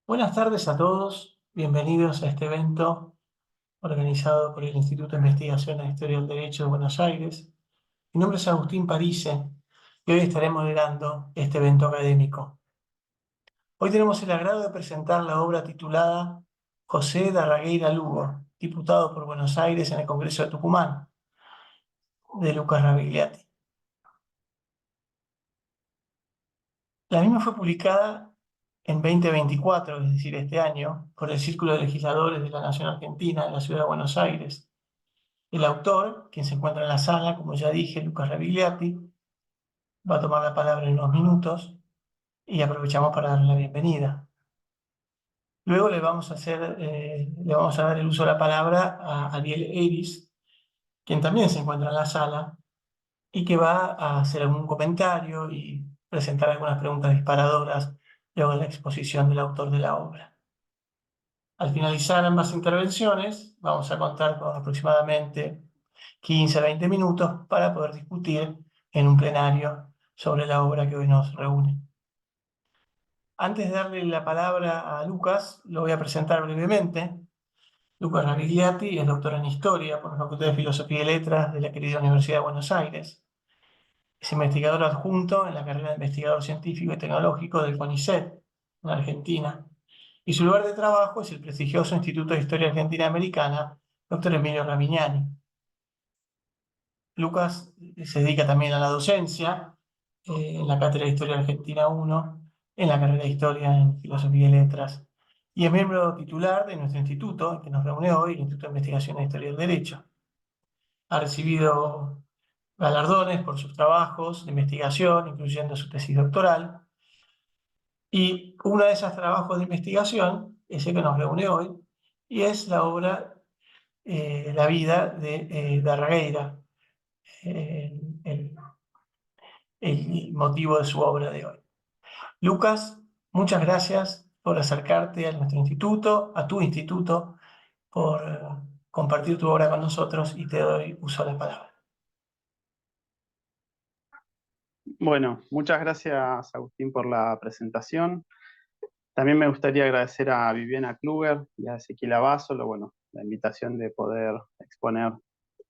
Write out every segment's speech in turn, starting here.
Buenas tardes a todos, bienvenidos a este evento organizado por el Instituto de Investigación en Historia del Derecho de Buenos Aires. Mi nombre es Agustín Parise y hoy estaré moderando este evento académico. Hoy tenemos el agrado de presentar la obra titulada José Darragueira Lugo, diputado por Buenos Aires en el Congreso de Tucumán, de Lucas Ravigliati. La misma fue publicada en 2024, es decir, este año, por el Círculo de Legisladores de la Nación Argentina en la Ciudad de Buenos Aires. El autor, quien se encuentra en la sala, como ya dije, Lucas Ravigliati, va a tomar la palabra en unos minutos y aprovechamos para darle la bienvenida. Luego le vamos a dar el uso de la palabra a Ariel Eris, quien también se encuentra en la sala y que va a hacer algún comentario y presentar algunas preguntas disparadoras luego de la exposición del autor de la obra. Al finalizar ambas intervenciones, vamos a contar con aproximadamente 15 a 20 minutos para poder discutir en un plenario sobre la obra que hoy nos reúne. Antes de darle la palabra a Lucas, lo voy a presentar brevemente. Lucas Ravigliati es doctor en Historia por la Facultad de Filosofía y Letras de la querida Universidad de Buenos Aires. Es investigador adjunto en la carrera de investigador científico y tecnológico del CONICET, en Argentina. Y su lugar de trabajo es el prestigioso Instituto de Historia Argentina Americana, doctor Emilio Ravignani. Lucas se dedica también a la docencia en la Cátedra de Historia Argentina 1, en la carrera de Historia en Filosofía y Letras, y es miembro titular de nuestro instituto, que nos reúne hoy, el Instituto de Investigación e Historia del Derecho. Ha recibido galardones por sus trabajos de investigación, incluyendo su tesis doctoral, y uno de esos trabajos de investigación es el que nos reúne hoy, y es la obra La vida de Darregueira, el el motivo de su obra de hoy. Lucas, muchas gracias por acercarte a nuestro instituto, a tu instituto, por compartir tu obra con nosotros y te doy uso de la palabra. Bueno, muchas gracias Agustín por la presentación. También me gustaría agradecer a Viviana Kluger y a Ezequiel Abasolo, bueno, la invitación de poder exponer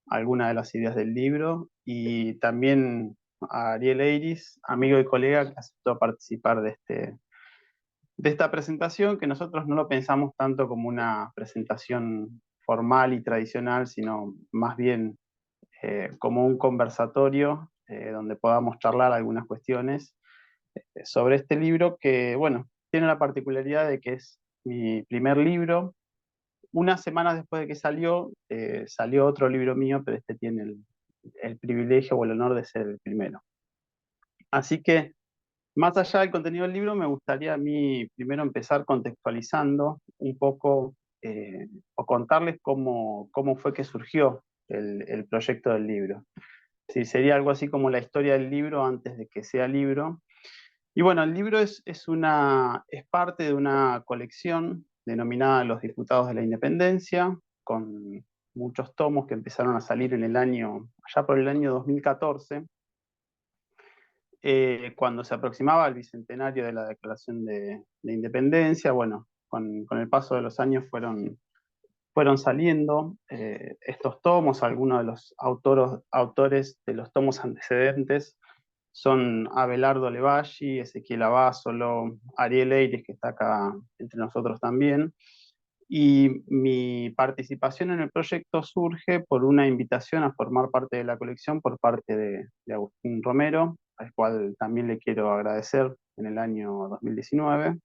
algunas de las ideas del libro y también a Ariel Eiris, amigo y colega que aceptó participar de esta presentación, que nosotros no lo pensamos tanto como una presentación formal y tradicional, sino más bien como un conversatorio donde podamos charlar algunas cuestiones sobre este libro que, bueno, tiene la particularidad de que es mi primer libro. Unas semanas después de que salió otro libro mío, pero este tiene el privilegio o el honor de ser el primero. Así que, más allá del contenido del libro, me gustaría a mí primero empezar contextualizando un poco o contarles cómo fue que surgió el proyecto del libro. Sí, sería algo así como la historia del libro antes de que sea libro. Y bueno, el libro es parte de una colección denominada Los Diputados de la Independencia, con muchos tomos que empezaron a salir allá por el año 2014, cuando se aproximaba el bicentenario de la Declaración de Independencia. Bueno, con el paso de los años fueron saliendo estos tomos. Algunos de los autores de los tomos antecedentes son Abelardo Levalli, Ezequiel Abasolo, Ariel Eiris, que está acá entre nosotros también. Y mi participación en el proyecto surge por una invitación a formar parte de la colección por parte de Agustín Romero, al cual también le quiero agradecer en el año 2019,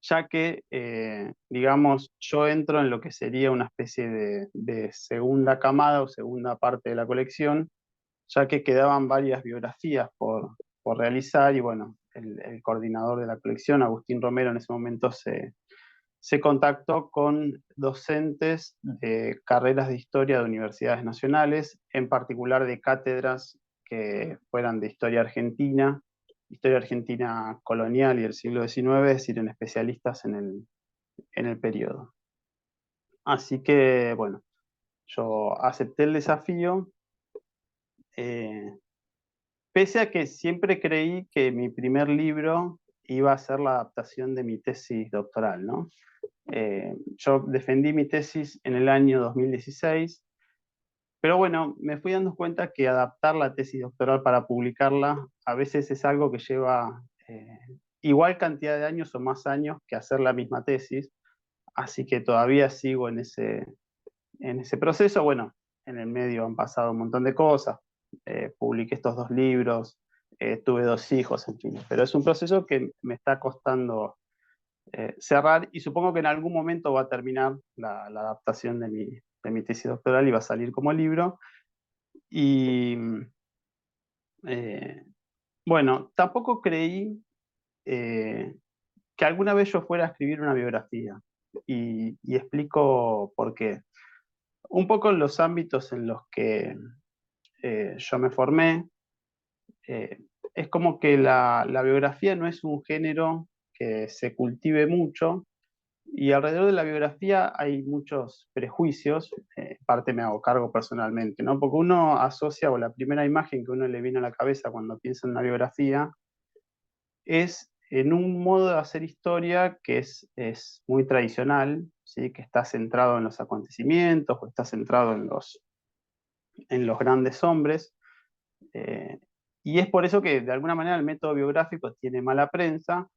ya que, digamos, yo entro en lo que sería una especie de segunda camada o segunda parte de la colección, ya que quedaban varias biografías por realizar y bueno, el coordinador de la colección, Agustín Romero, en ese momento se contactó con docentes de carreras de historia de universidades nacionales, en particular de cátedras que fueran de historia argentina colonial y del siglo XIX, es decir, en especialistas en el periodo. Así que, bueno, yo acepté el desafío, eh, pese a que siempre creí que mi primer libro iba a ser la adaptación de mi tesis doctoral, ¿no? Yo defendí mi tesis en el año 2016, pero bueno, me fui dando cuenta que adaptar la tesis doctoral para publicarla a veces es algo que lleva igual cantidad de años o más años que hacer la misma tesis, así que todavía sigo en ese proceso. Bueno, en el medio han pasado un montón de cosas, publiqué estos 2 libros, tuve 2 hijos, en fin, pero es un proceso que me está costando cerrar y supongo que en algún momento va a terminar la adaptación de mi tesis doctoral y va a salir como libro. Y eh, bueno, tampoco creí eh, que alguna vez yo fuera a escribir una biografía y explico por qué. Un poco en los ámbitos en los que yo me formé, eh, es como que la biografía no es un género que se cultive mucho y alrededor de la biografía hay muchos prejuicios, en parte me hago cargo personalmente, ¿no? Porque uno asocia, o la primera imagen que uno le viene a la cabeza cuando piensa en una biografía, es en un modo de hacer historia que es muy tradicional, ¿sí? Que está centrado en los acontecimientos o está centrado en los grandes hombres. eh, y es por eso que de alguna manera el método biográfico tiene mala prensa.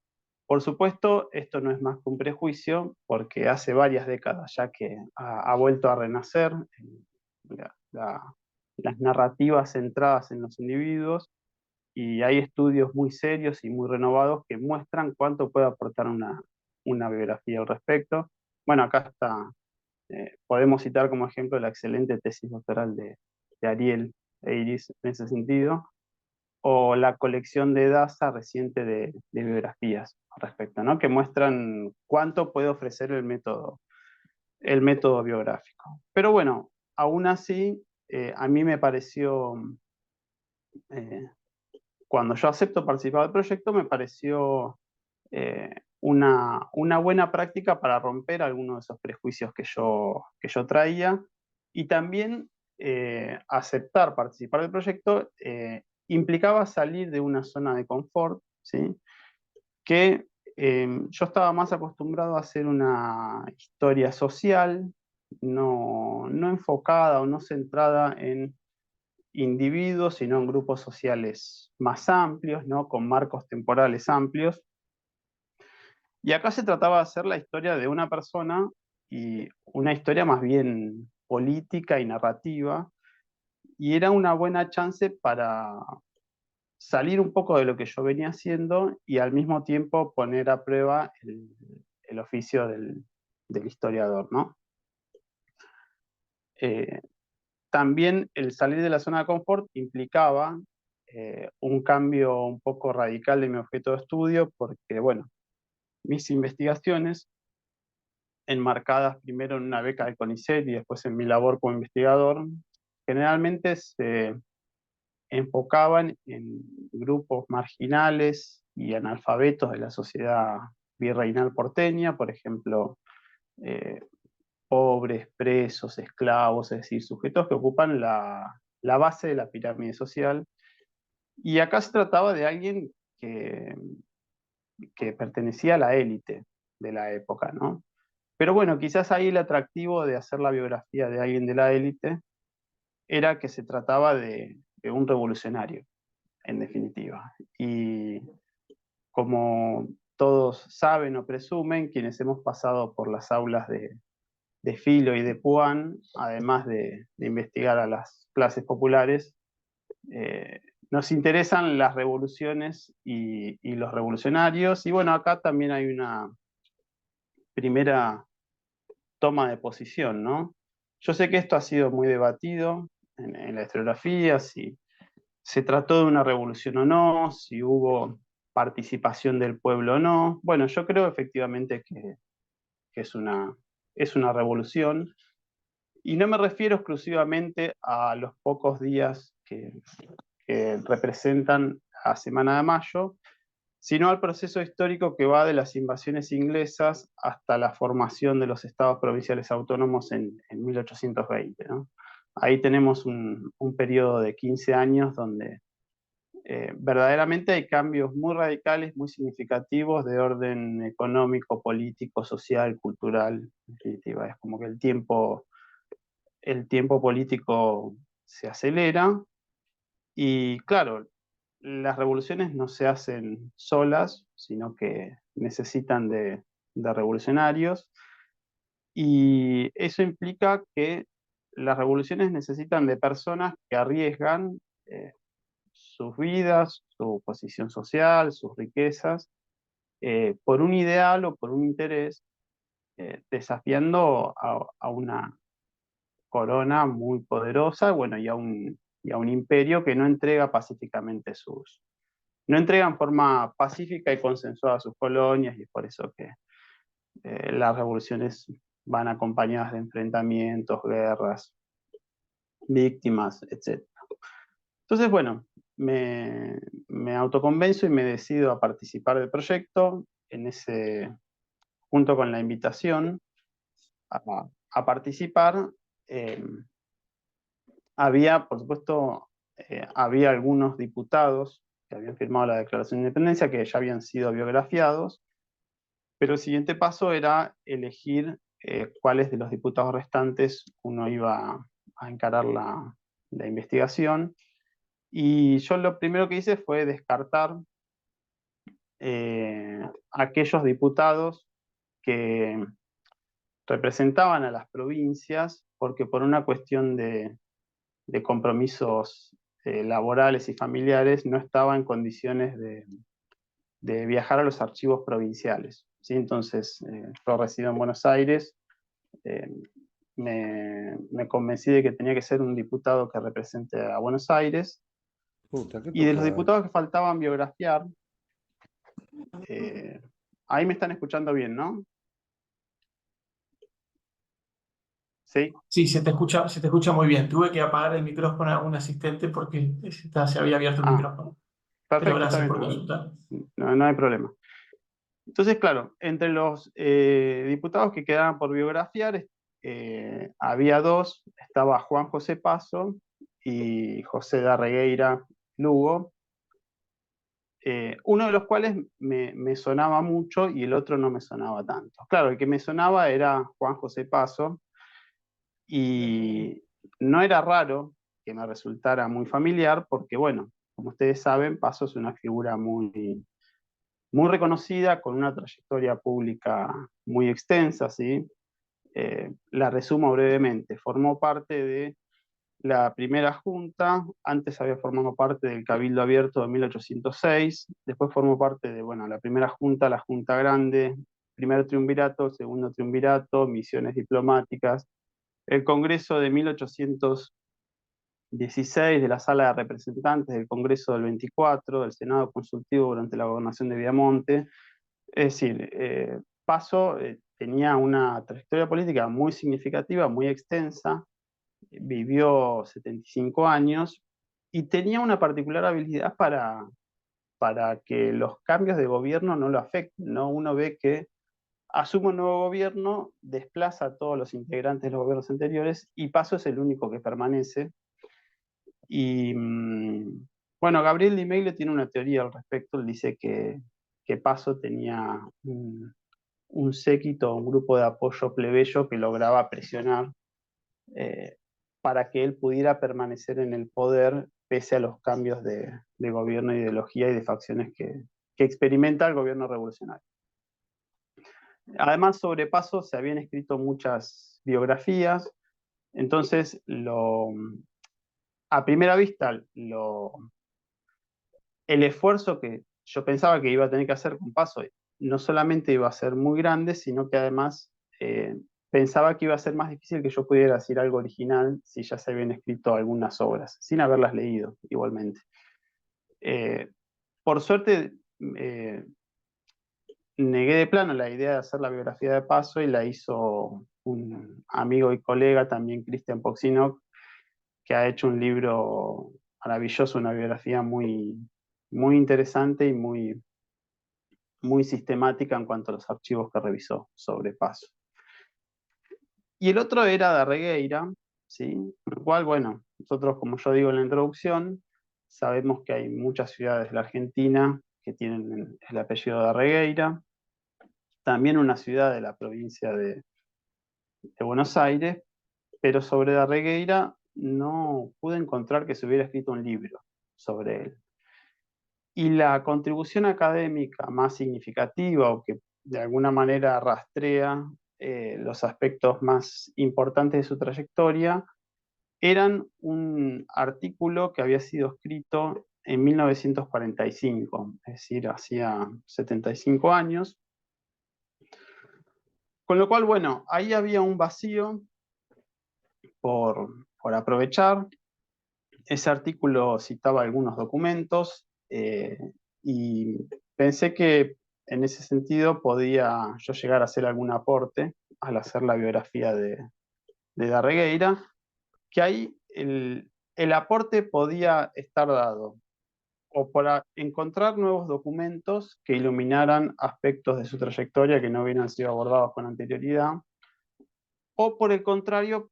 Por supuesto, esto no es más que un prejuicio, porque hace varias décadas ya que ha vuelto a renacer la- la- las narrativas centradas en los individuos, y hay estudios muy serios y muy renovados que muestran cuánto puede aportar una biografía al respecto. Bueno, acá está, podemos citar como ejemplo la excelente tesis doctoral de Ariel Eiris en ese sentido, o la colección de Daza reciente de biografías al respecto, ¿no? Que muestran cuánto puede ofrecer el método biográfico. Pero bueno, aún así, a mí me pareció, eh, cuando yo acepto participar del proyecto, me pareció una buena práctica para romper algunos de esos prejuicios que yo traía y también aceptar participar del proyecto implicaba salir de una zona de confort, ¿sí? Que yo estaba más acostumbrado a hacer una historia social, no enfocada o no centrada en individuos, sino en grupos sociales más amplios, ¿no? Con marcos temporales amplios. Y acá se trataba de hacer la historia de una persona y una historia más bien política y narrativa, y era una buena chance para salir un poco de lo que yo venía haciendo y al mismo tiempo poner a prueba el oficio del historiador, ¿no? Eh, También el salir de la zona de confort implicaba un cambio un poco radical de mi objeto de estudio, porque, bueno, mis investigaciones, enmarcadas primero en una beca de CONICET y después en mi labor como investigador, generalmente se enfocaban en grupos marginales y analfabetos de la sociedad virreinal porteña, por ejemplo, eh, pobres, presos, esclavos, es decir, sujetos que ocupan la base de la pirámide social. Y acá se trataba de alguien que, que pertenecía a la élite de la época, ¿no? Pero bueno, quizás ahí el atractivo de hacer la biografía de alguien de la élite era que se trataba de un revolucionario, en definitiva. Y como todos saben o presumen, quienes hemos pasado por las aulas de Filo y de Puan, además de investigar a las clases populares, eh, nos interesan las revoluciones y los revolucionarios. Y bueno, acá también hay una primera toma de posición, ¿no? Yo sé que esto ha sido muy debatido en la historiografía, si se trató de una revolución o no, si hubo participación del pueblo o no. Bueno, yo creo efectivamente que es una revolución, y no me refiero exclusivamente a los pocos días que representan la Semana de Mayo, sino al proceso histórico que va de las invasiones inglesas hasta la formación de los estados provinciales autónomos en 1820, ¿no? Ahí tenemos un periodo de 15 años donde verdaderamente hay cambios muy radicales, muy significativos de orden económico, político, social, cultural. En definitiva, es como que el tiempo político se acelera y claro, las revoluciones no se hacen solas, sino que necesitan de revolucionarios y eso implica que las revoluciones necesitan de personas que arriesgan sus vidas, su posición social, sus riquezas, por un ideal o por un interés, desafiando a una corona muy poderosa, bueno, y a un imperio que no entrega pacíficamente no entrega en forma pacífica y consensuada sus colonias, y es por eso que las revoluciones van acompañadas de enfrentamientos, guerras, víctimas, etc. Entonces, bueno, me autoconvenzo y me decido a participar del proyecto, junto con la invitación a participar. eh, Había, por supuesto, había algunos diputados que habían firmado la Declaración de Independencia que ya habían sido biografiados, pero el siguiente paso era elegir cuáles de los diputados restantes uno iba a encarar la investigación. Y yo lo primero que hice fue descartar aquellos diputados que representaban a las provincias, porque por una cuestión de compromisos laborales y familiares no estaba en condiciones de viajar a los archivos provinciales. ¿Sí? Entonces, yo resido en Buenos Aires, eh, me convencí de que tenía que ser un diputado que represente a Buenos Aires, Puta, qué y de los toca. diputados que faltaban biografiar, eh, ahí me están escuchando bien, ¿no? Sí. Sí, se te escucha muy bien. Tuve que apagar el micrófono a un asistente porque se había abierto el Ah, micrófono. Pero perfecto, está gracias bien, por consultar. no hay problema. Entonces, claro, entre los diputados que quedaban por biografiar, había dos, estaba Juan José Paso y José de Arregueira Lugo, uno de los cuales me sonaba mucho y el otro no me sonaba tanto. Claro, el que me sonaba era Juan José Paso y no era raro que me resultara muy familiar porque, bueno, como ustedes saben, Paso es una figura muy reconocida, con una trayectoria pública muy extensa, ¿sí? La resumo brevemente. Formó parte de la primera junta, antes había formado parte del Cabildo Abierto de 1806, después formó parte de, bueno, la primera junta, la Junta Grande, primer triunvirato, segundo triunvirato, misiones diplomáticas, el Congreso de 1816 de la Sala de Representantes, del Congreso del 24, del Senado Consultivo durante la gobernación de Viamonte. Es decir, Paso tenía una trayectoria política muy significativa, muy extensa, vivió 75 años y tenía una particular habilidad para que los cambios de gobierno no lo afecten, ¿no? Uno ve que asume un nuevo gobierno, desplaza a todos los integrantes de los gobiernos anteriores y Paso es el único que permanece. Y bueno, Gabriel Di Meglio tiene una teoría al respecto. Él dice que Paso tenía un séquito, un grupo de apoyo plebeyo que lograba presionar eh, para que él pudiera permanecer en el poder pese a los cambios de gobierno, ideología y de facciones que experimenta el gobierno revolucionario. Además, sobre Paso se habían escrito muchas biografías, entonces a primera vista el esfuerzo que yo pensaba que iba a tener que hacer con Paso no solamente iba a ser muy grande, sino que además pensaba que iba a ser más difícil que yo pudiera decir algo original si ya se habían escrito algunas obras, sin haberlas leído igualmente. Eh, por suerte, eh, negué de plano la idea de hacer la biografía de Paso y la hizo un amigo y colega, también Cristian Poxinok, que ha hecho un libro maravilloso, una biografía muy interesante y muy sistemática en cuanto a los archivos que revisó sobre Paso. Y el otro era de Regueira, ¿sí? Con lo cual, bueno, nosotros, como yo digo en la introducción, sabemos que hay muchas ciudades de la Argentina que tienen el apellido de Regueira, también una ciudad de la provincia de Buenos Aires, pero sobre Darregueira no pude encontrar que se hubiera escrito un libro sobre él. Y la contribución académica más significativa o que de alguna manera rastrea los aspectos más importantes de su trayectoria eran un artículo que había sido escrito en 1945, es decir, hacía 75 años. Con lo cual, bueno, ahí había un vacío por aprovechar. Ese artículo citaba algunos documentos y pensé que en ese sentido podía yo llegar a hacer algún aporte al hacer la biografía de Darregueira, que ahí el aporte podía estar dado o por encontrar nuevos documentos que iluminaran aspectos de su trayectoria que no hubieran sido abordados con anterioridad, o por el contrario,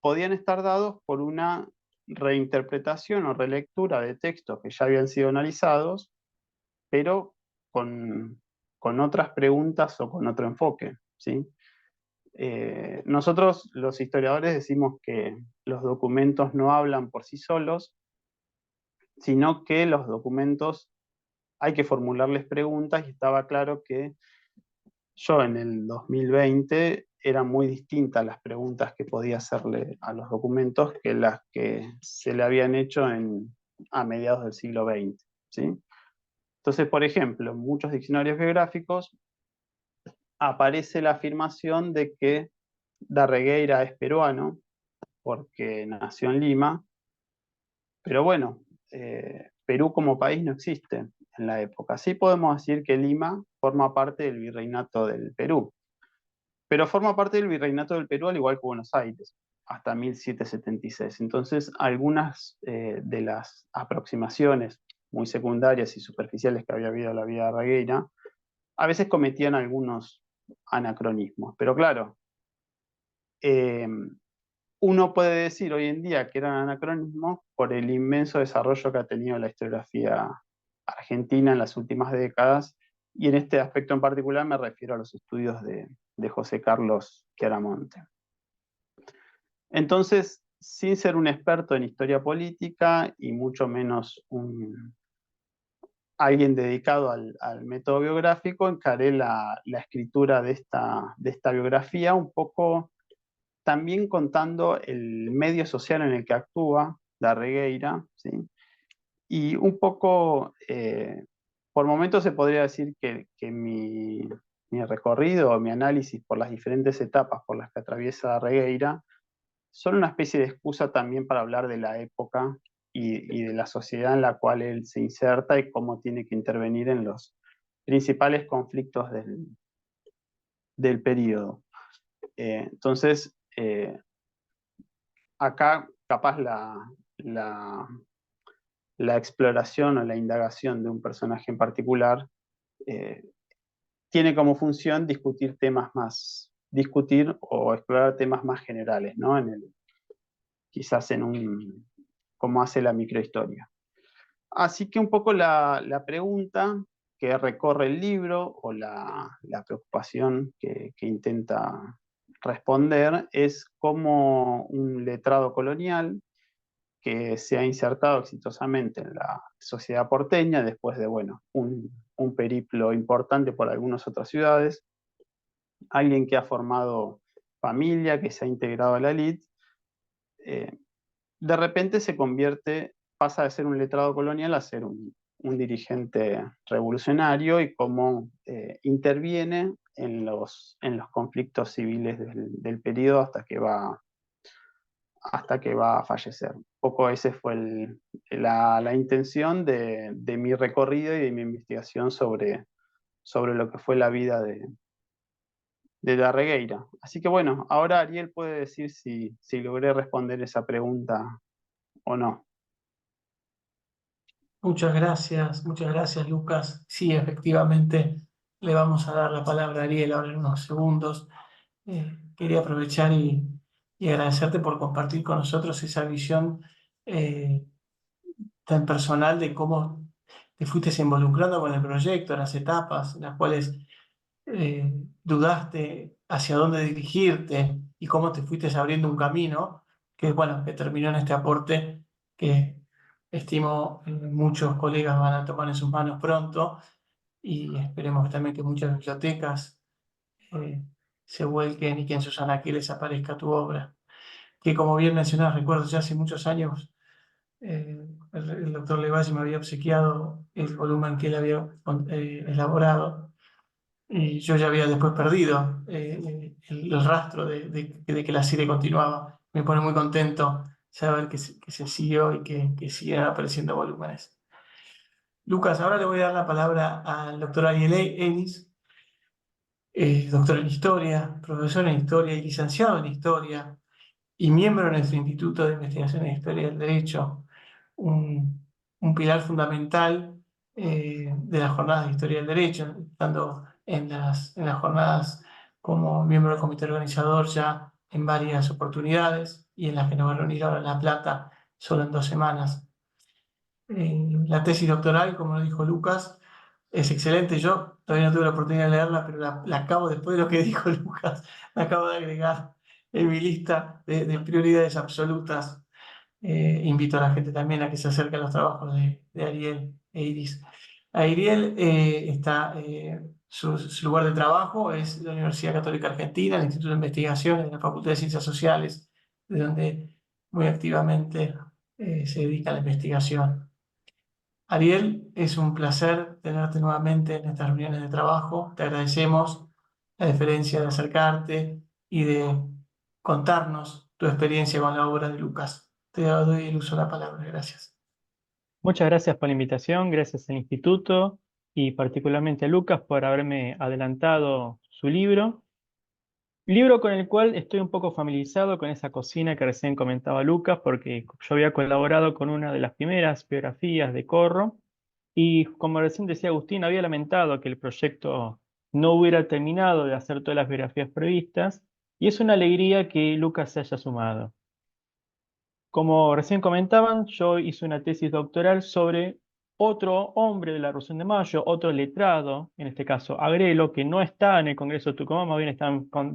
podían estar dados por una reinterpretación o relectura de textos que ya habían sido analizados, pero con otras preguntas o con otro enfoque, ¿sí? Nosotros, los historiadores, decimos que los documentos no hablan por sí solos, sino que los documentos hay que formularles preguntas y estaba claro que yo en el 2020 eran muy distintas las preguntas que podía hacerle a los documentos que las que se le habían hecho a mediados del siglo XX, ¿sí? Entonces, por ejemplo, en muchos diccionarios biográficos aparece la afirmación de que Darregueira es peruano porque nació en Lima, pero bueno, Perú como país no existe en la época. Sí podemos decir que Lima forma parte del virreinato del Perú, pero forma parte del virreinato del Perú al igual que Buenos Aires, hasta 1776. Entonces, algunas de las aproximaciones muy secundarias y superficiales que había habido a la vida de Regueira, a veces cometían algunos anacronismos. Pero claro, eh, uno puede decir hoy en día que eran anacronismos por el inmenso desarrollo que ha tenido la historiografía argentina en las últimas décadas, y en este aspecto en particular me refiero a los estudios de José Carlos Chiaramonte. Entonces, sin ser un experto en historia política y mucho menos alguien dedicado al método biográfico, encaré la escritura de esta biografía un poco también contando el medio social en el que actúa Darregueira, ¿sí? Y un poco, por momentos se podría decir que mi recorrido, mi análisis por las diferentes etapas por las que atraviesa Darregueira son una especie de excusa también para hablar de la época y de la sociedad en la cual él se inserta y cómo tiene que intervenir en los principales conflictos del periodo. Entonces, acá capaz la exploración o la indagación de un personaje en particular eh, tiene como función discutir o explorar temas más generales, ¿no? Quizás como hace la microhistoria. Así que un poco la pregunta que recorre el libro o la preocupación que intenta responder es cómo un letrado colonial que se ha insertado exitosamente en la sociedad porteña después de, bueno, un periplo importante por algunas otras ciudades, alguien que ha formado familia, que se ha integrado a la elite, eh, de repente pasa de ser un letrado colonial a ser un dirigente revolucionario y cómo interviene en los conflictos civiles del periodo hasta que va a fallecer. Un poco esa fue la intención de mi recorrido y de mi investigación sobre lo que fue la vida de Darregueira. Así que bueno, ahora Ariel puede decir si logré responder esa pregunta o no. Muchas gracias, Lucas. Sí, efectivamente, le vamos a dar la palabra a Ariel ahora en unos segundos. Quería aprovechar y agradecerte por compartir con nosotros esa visión tan personal de cómo te fuiste involucrando con el proyecto, las etapas en las cuales dudaste hacia dónde dirigirte y cómo te fuiste abriendo un camino, que bueno, que terminó en este aporte que estimo muchos colegas van a tomar en sus manos pronto y esperemos también que muchas bibliotecas eh, se vuelquen y que en sus anaqueles aparezca tu obra. Que como bien mencionás, recuerdo ya hace muchos años, el doctor Levalli me había obsequiado el volumen que él había elaborado y yo ya había después perdido el rastro de que la serie continuaba. Me pone muy contento saber que se siguió y que siguen apareciendo volúmenes. Lucas, ahora le voy a dar la palabra al doctor Ariel Ennis, doctor en Historia, profesor en Historia y licenciado en Historia y miembro de nuestro Instituto de Investigación en Historia del Derecho, un, un pilar fundamental de las jornadas de Historia del Derecho, estando en las jornadas como miembro del comité organizador ya en varias oportunidades y en las que nos va a reunir ahora en La Plata solo en 2 semanas. La tesis doctoral, como lo dijo Lucas, es excelente. Yo todavía no tuve la oportunidad de leerla, pero la acabo después de lo que dijo Lucas, la acabo de agregar en mi lista de prioridades absolutas. Invito a la gente también a que se acerque a los trabajos de Ariel e Iris. Ariel su lugar de trabajo es la Universidad Católica Argentina, el Instituto de Investigaciones de la Facultad de Ciencias Sociales, de donde muy activamente se dedica a la investigación. Ariel, es un placer tenerte nuevamente en estas reuniones de trabajo. Te agradecemos la deferencia de acercarte y de contarnos tu experiencia con la obra de Lucas. Te doy el uso de la palabra. Gracias. Muchas gracias por la invitación, gracias al Instituto y particularmente a Lucas por haberme adelantado su libro. Libro con el cual estoy un poco familiarizado con esa cocina que recién comentaba Lucas, porque yo había colaborado con una de las primeras biografías de Corro y como recién decía Agustín, había lamentado que el proyecto no hubiera terminado de hacer todas las biografías previstas y es una alegría que Lucas se haya sumado. Como recién comentaban, yo hice una tesis doctoral sobre otro hombre de la Revolución de Mayo, otro letrado, en este caso Agrelo, que no está en el Congreso de Tucumán, más bien está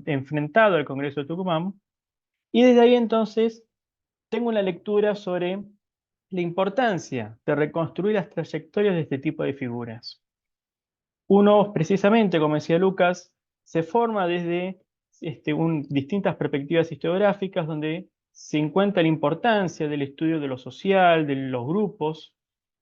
enfrentado al Congreso de Tucumán. Y desde ahí entonces tengo una lectura sobre la importancia de reconstruir las trayectorias de este tipo de figuras. Uno, precisamente, como decía Lucas, se forma desde distintas perspectivas historiográficas donde se encuentra la importancia del estudio de lo social, de los grupos,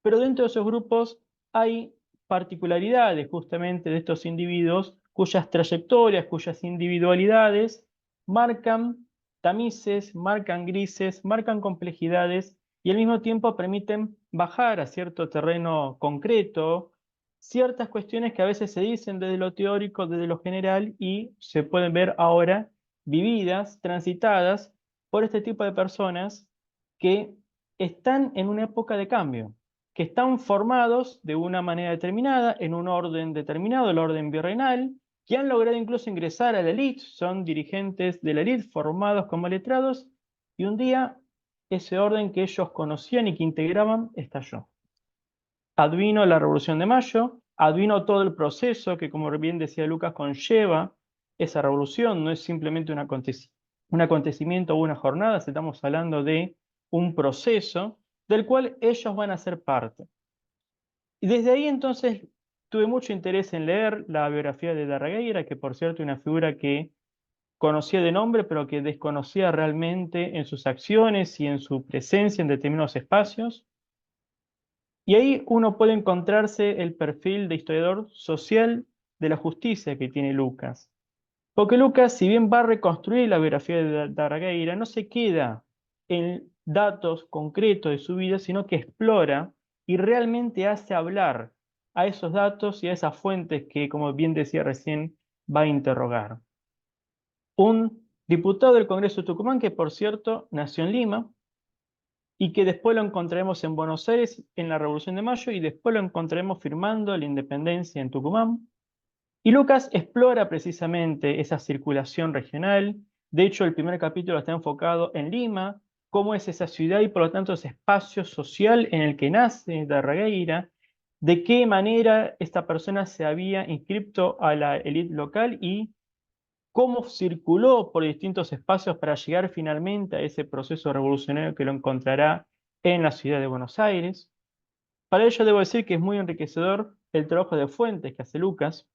pero dentro de esos grupos hay particularidades justamente de estos individuos cuyas trayectorias, cuyas individualidades marcan tamices, marcan grises, marcan complejidades y al mismo tiempo permiten bajar a cierto terreno concreto ciertas cuestiones que a veces se dicen desde lo teórico, desde lo general, y se pueden ver ahora vividas, transitadas por este tipo de personas que están en una época de cambio, que están formados de una manera determinada, en un orden determinado, el orden virreinal, que han logrado incluso ingresar a la élite, son dirigentes de la élite formados como letrados, y un día ese orden que ellos conocían y que integraban estalló. Advino la Revolución de Mayo, advino todo el proceso que, como bien decía Lucas, conlleva esa revolución. No es simplemente un acontecimiento o una jornada, estamos hablando de un proceso del cual ellos van a ser parte. Y desde ahí entonces tuve mucho interés en leer la biografía de Darregueira, que por cierto es una figura que conocía de nombre, pero que desconocía realmente en sus acciones y en su presencia en determinados espacios. Y ahí uno puede encontrarse el perfil de historiador social de la justicia que tiene Lucas. Porque Lucas, si bien va a reconstruir la biografía de Darregueira, no se queda en datos concretos de su vida, sino que explora y realmente hace hablar a esos datos y a esas fuentes que, como bien decía recién, va a interrogar. Un diputado del Congreso de Tucumán, que por cierto nació en Lima, y que después lo encontraremos en Buenos Aires en la Revolución de Mayo y después lo encontraremos firmando la independencia en Tucumán. Y Lucas explora precisamente esa circulación regional. De hecho, el primer capítulo está enfocado en Lima, cómo es esa ciudad y por lo tanto ese espacio social en el que nace Darregueira, de qué manera esta persona se había inscrito a la élite local y cómo circuló por distintos espacios para llegar finalmente a ese proceso revolucionario que lo encontrará en la ciudad de Buenos Aires. Para ello debo decir que es muy enriquecedor el trabajo de fuentes que hace Lucas.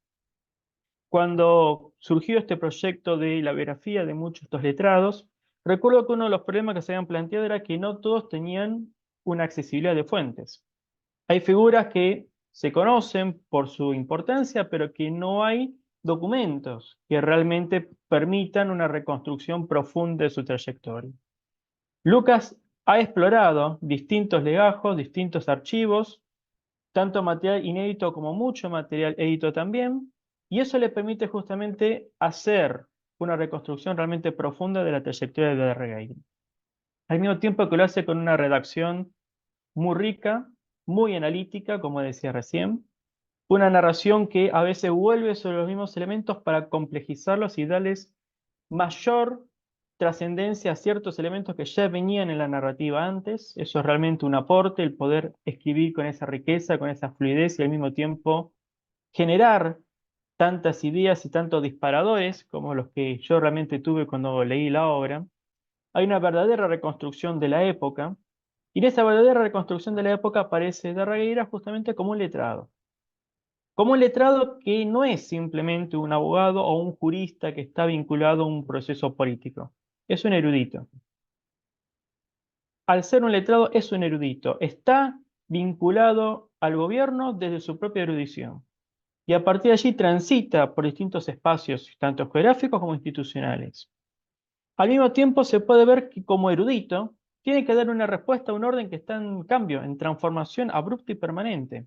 Cuando surgió este proyecto de la biografía de muchos de estos letrados, recuerdo que uno de los problemas que se habían planteado era que no todos tenían una accesibilidad de fuentes. Hay figuras que se conocen por su importancia, pero que no hay documentos que realmente permitan una reconstrucción profunda de su trayectoria. Lucas ha explorado distintos legajos, distintos archivos, tanto material inédito como mucho material edito también, y eso le permite justamente hacer una reconstrucción realmente profunda de la trayectoria de Darregueira. Al mismo tiempo que lo hace con una redacción muy rica, muy analítica, como decía recién, una narración que a veces vuelve sobre los mismos elementos para complejizarlos y darles mayor trascendencia a ciertos elementos que ya venían en la narrativa antes. Eso es realmente un aporte, el poder escribir con esa riqueza, con esa fluidez y al mismo tiempo generar tantas ideas y tantos disparadores como los que yo realmente tuve cuando leí la obra. Hay una verdadera reconstrucción de la época, y en esa verdadera reconstrucción de la época aparece Darregueira justamente como un letrado que no es simplemente un abogado o un jurista que está vinculado a un proceso político, es un erudito. Al ser un letrado es un erudito, está vinculado al gobierno desde su propia erudición y a partir de allí transita por distintos espacios, tanto geográficos como institucionales. Al mismo tiempo se puede ver que como erudito tiene que dar una respuesta a un orden que está en cambio, en transformación abrupta y permanente.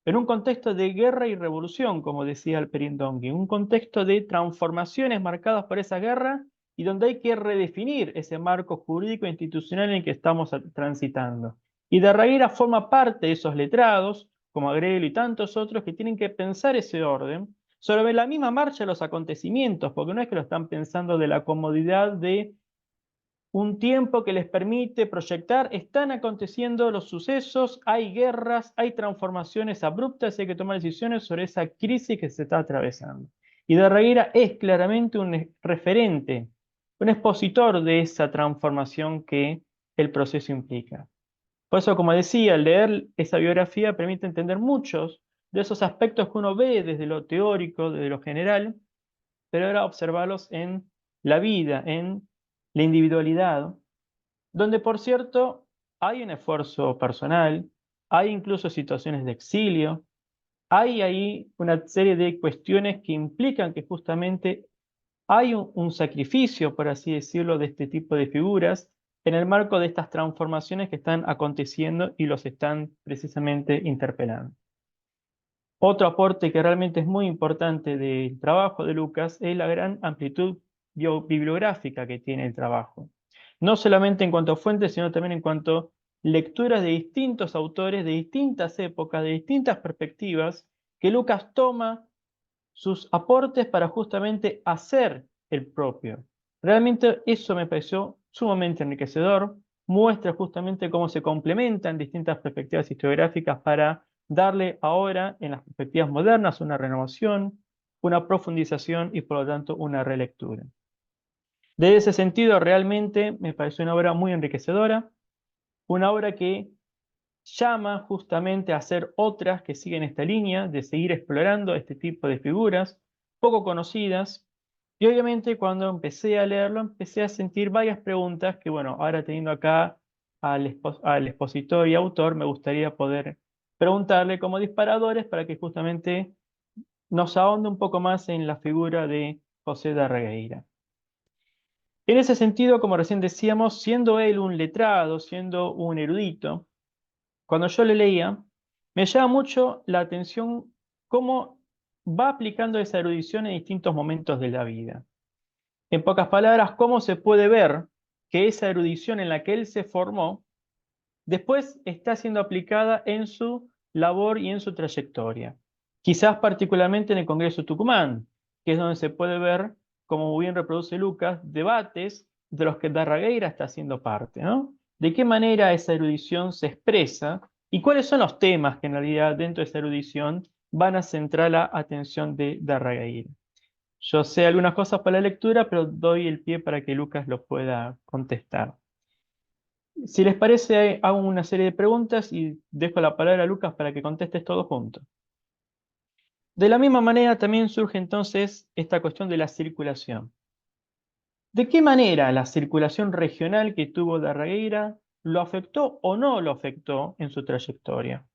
En un contexto de guerra y revolución, como decía Alperín Dongui, un contexto de transformaciones marcadas por esa guerra y donde hay que redefinir ese marco jurídico e institucional en el que estamos transitando. Y Darregueira forma parte de esos letrados, como Agrelo y tantos otros, que tienen que pensar ese orden sobre la misma marcha de los acontecimientos, porque no es que lo están pensando de la comodidad de un tiempo que les permite proyectar, están aconteciendo los sucesos, hay guerras, hay transformaciones abruptas y hay que tomar decisiones sobre esa crisis que se está atravesando. Y Darregueira es claramente un referente, un expositor de esa transformación que el proceso implica. Por eso, como decía, leer esa biografía permite entender muchos de esos aspectos que uno ve desde lo teórico, desde lo general, pero ahora observarlos en la vida, en la individualidad, donde por cierto hay un esfuerzo personal, hay incluso situaciones de exilio, hay ahí una serie de cuestiones que implican que justamente hay un sacrificio, por así decirlo, de este tipo de figuras en el marco de estas transformaciones que están aconteciendo y los están precisamente interpelando. Otro aporte que realmente es muy importante del trabajo de Lucas es la gran amplitud bibliográfica que tiene el trabajo. No solamente en cuanto a fuentes, sino también en cuanto a lecturas de distintos autores, de distintas épocas, de distintas perspectivas, que Lucas toma sus aportes para justamente hacer el propio. Realmente eso me pareció sumamente enriquecedor, muestra justamente cómo se complementan distintas perspectivas historiográficas para darle ahora, en las perspectivas modernas, una renovación, una profundización y por lo tanto una relectura. De ese sentido, realmente me pareció una obra muy enriquecedora, una obra que llama justamente a hacer otras que siguen esta línea, de seguir explorando este tipo de figuras poco conocidas. Y obviamente cuando empecé a leerlo, empecé a sentir varias preguntas que, bueno, ahora teniendo acá al expositor y autor, me gustaría poder preguntarle como disparadores para que justamente nos ahonde un poco más en la figura de José de Darregueira. En ese sentido, como recién decíamos, siendo él un letrado, siendo un erudito, cuando yo le leía, me llama mucho la atención cómo va aplicando esa erudición en distintos momentos de la vida. En pocas palabras, cómo se puede ver que esa erudición en la que él se formó, después está siendo aplicada en su labor y en su trayectoria. Quizás particularmente en el Congreso de Tucumán, que es donde se puede ver, como bien reproduce Lucas, debates de los que Darregueira está haciendo parte, ¿no? ¿De qué manera esa erudición se expresa y cuáles son los temas que en realidad dentro de esa erudición van a centrar la atención de Darregueira? Yo sé algunas cosas para la lectura, pero doy el pie para que Lucas lo pueda contestar. Si les parece, hago una serie de preguntas y dejo la palabra a Lucas para que contestes todo junto. De la misma manera también surge entonces esta cuestión de la circulación. ¿De qué manera la circulación regional que tuvo Darregueira lo afectó o no lo afectó en su trayectoria?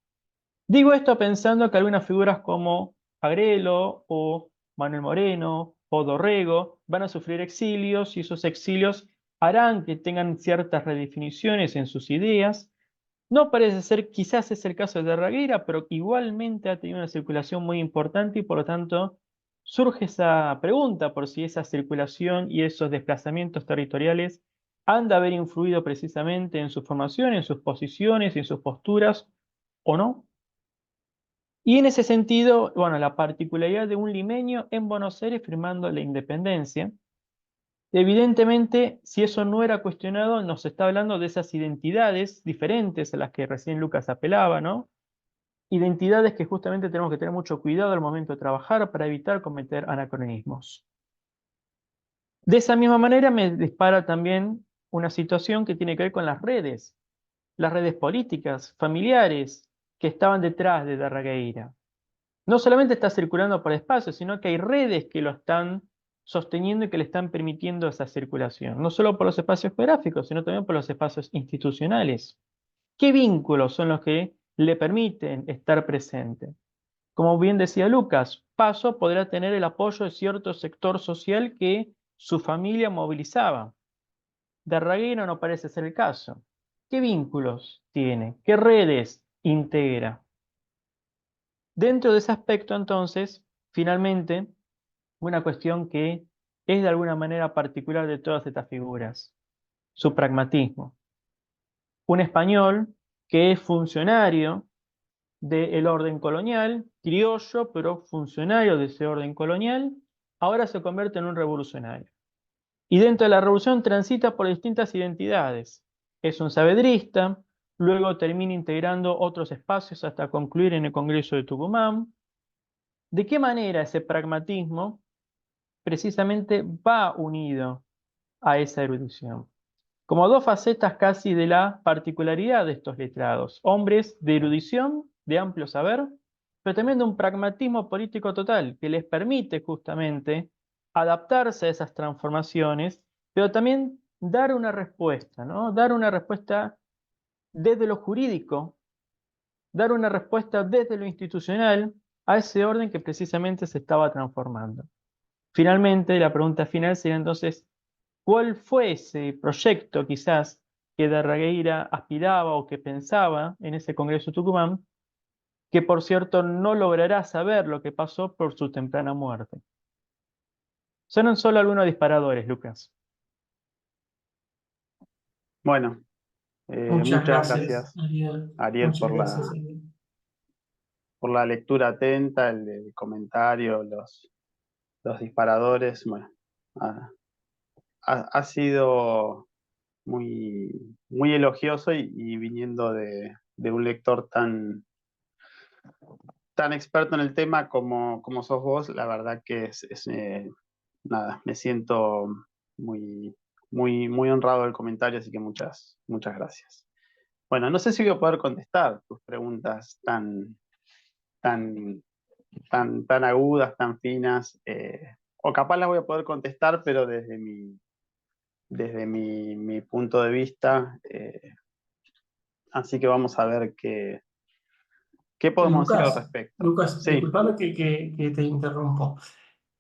Digo esto pensando que algunas figuras como Agrelo o Manuel Moreno o Dorrego van a sufrir exilios y esos exilios harán que tengan ciertas redefiniciones en sus ideas. No parece ser, quizás es el caso de Darregueira, pero igualmente ha tenido una circulación muy importante y por lo tanto surge esa pregunta por si esa circulación y esos desplazamientos territoriales han de haber influido precisamente en su formación, en sus posiciones, en sus posturas o no. Y en ese sentido, bueno, la particularidad de un limeño en Buenos Aires firmando la independencia, evidentemente, si eso no era cuestionado, nos está hablando de esas identidades diferentes a las que recién Lucas apelaba, ¿no? Identidades que justamente tenemos que tener mucho cuidado al momento de trabajar para evitar cometer anacronismos. De esa misma manera me dispara también una situación que tiene que ver con las redes políticas, familiares, que estaban detrás de Darregueira. No solamente está circulando por espacio, sino que hay redes que lo están sosteniendo y que le están permitiendo esa circulación, no solo por los espacios geográficos, sino también por los espacios institucionales. ¿Qué vínculos son los que le permiten estar presente? Como bien decía Lucas, Paso podrá tener el apoyo de cierto sector social que su familia movilizaba. Darregueira no parece ser el caso. ¿Qué vínculos tiene? ¿Qué redes integra? Dentro de ese aspecto, entonces, finalmente, una cuestión que es de alguna manera particular de todas estas figuras, su pragmatismo. Un español que es funcionario del orden colonial, criollo, pero funcionario de ese orden colonial, ahora se convierte en un revolucionario. Y dentro de la revolución transita por distintas identidades. Es un sabedrista, luego termina integrando otros espacios hasta concluir en el Congreso de Tucumán. ¿De qué manera ese pragmatismo precisamente va unido a esa erudición? Como dos facetas casi de la particularidad de estos letrados, hombres de erudición, de amplio saber, pero también de un pragmatismo político total que les permite justamente adaptarse a esas transformaciones, pero también dar una respuesta, ¿no? Dar una respuesta desde lo jurídico, dar una respuesta desde lo institucional a ese orden que precisamente se estaba transformando. Finalmente, la pregunta final sería entonces, ¿cuál fue ese proyecto quizás que Darregueira aspiraba o que pensaba en ese Congreso de Tucumán, que por cierto no logrará saber lo que pasó por su temprana muerte? Son solo algunos disparadores, Lucas. Bueno, Muchas muchas gracias, gracias, Ariel. Ariel, Muchas gracias, Ariel. por la lectura atenta, el comentario, los disparadores. Bueno, ha, ha sido muy elogioso y viniendo de un lector tan experto en el tema como sos vos, la verdad que nada, me siento muy honrado del comentario, así que muchas gracias. Bueno, no sé si voy a poder contestar tus preguntas tan, tan agudas, tan finas, o capaz las voy a poder contestar, pero desde mi punto de vista. Así que vamos a ver qué podemos decir al Lucas, respecto. Lucas, Sí, disculpame que te interrumpo.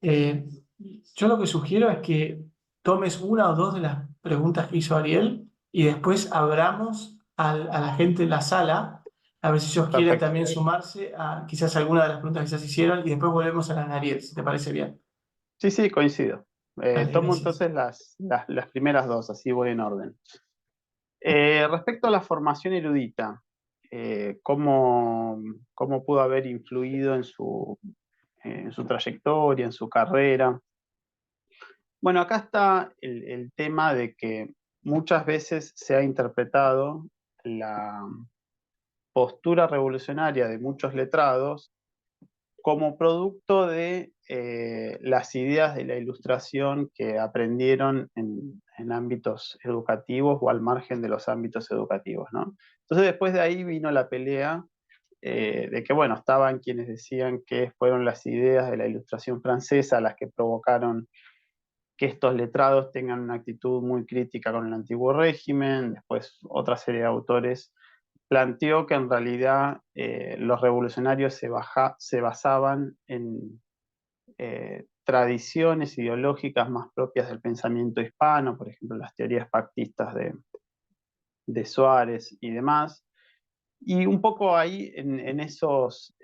Eh, yo lo que sugiero es que tomes una o dos de las preguntas que hizo Ariel y después abramos a la gente en la sala, a ver si ellos quieren perfecto. también sumarse a quizás alguna de las preguntas que ya se hicieron y después volvemos a las de Ariel, si te parece bien. Sí, coincido. Dale, Tomo gracias. entonces las primeras dos, así voy en orden. Respecto a la formación erudita, ¿cómo pudo haber influido en su trayectoria, en su carrera? Bueno, acá está el tema de que muchas veces se ha interpretado la postura revolucionaria de muchos letrados como producto de las ideas de la Ilustración que aprendieron en ámbitos educativos o al margen de los ámbitos educativos, ¿no? Entonces después de ahí vino la pelea de que, bueno, estaban quienes decían que fueron las ideas de la Ilustración francesa las que provocaron que estos letrados tengan una actitud muy crítica con el antiguo régimen. Después otra serie de autores planteó que en realidad los revolucionarios se basaban en tradiciones ideológicas más propias del pensamiento hispano, por ejemplo, las teorías pactistas de Suárez y demás. Y un poco ahí en esos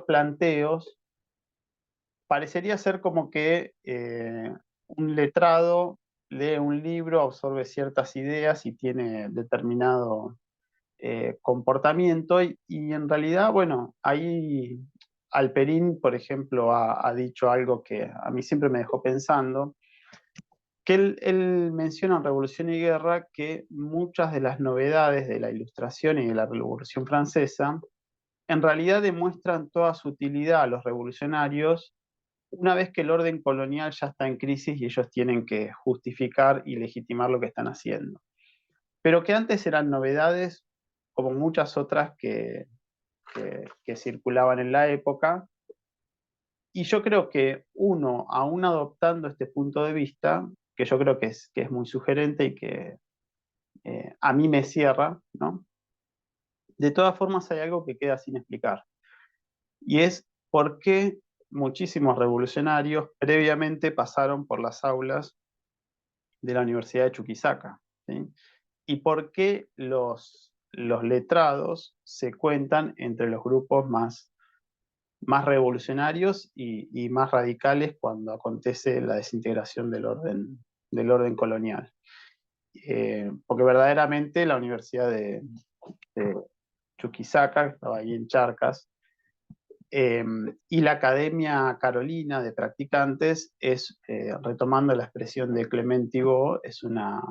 planteos parecería ser como que un letrado lee un libro, absorbe ciertas ideas y tiene determinado comportamiento y en realidad, bueno, ahí Alperín, por ejemplo, ha dicho algo que a mí siempre me dejó pensando, que él menciona en Revolución y Guerra que muchas de las novedades de la Ilustración y de la Revolución Francesa en realidad demuestran toda su utilidad a los revolucionarios una vez que el orden colonial ya está en crisis y ellos tienen que justificar y legitimar lo que están haciendo. Pero que antes eran novedades como muchas otras que circulaban en la época. Y yo creo que uno, aún adoptando este punto de vista, que yo creo que es muy sugerente y que a mí me cierra, ¿no? De todas formas hay algo que queda sin explicar. Y es por qué muchísimos revolucionarios previamente pasaron por las aulas de la Universidad de Chuquisaca, ¿sí? Y por qué los letrados se cuentan entre los grupos más revolucionarios y más radicales cuando acontece la desintegración del orden colonial. Porque verdaderamente la Universidad de Chuquisaca, que estaba ahí en Charcas, y la Academia Carolina de Practicantes es, retomando la expresión de Clement Thibaut, es una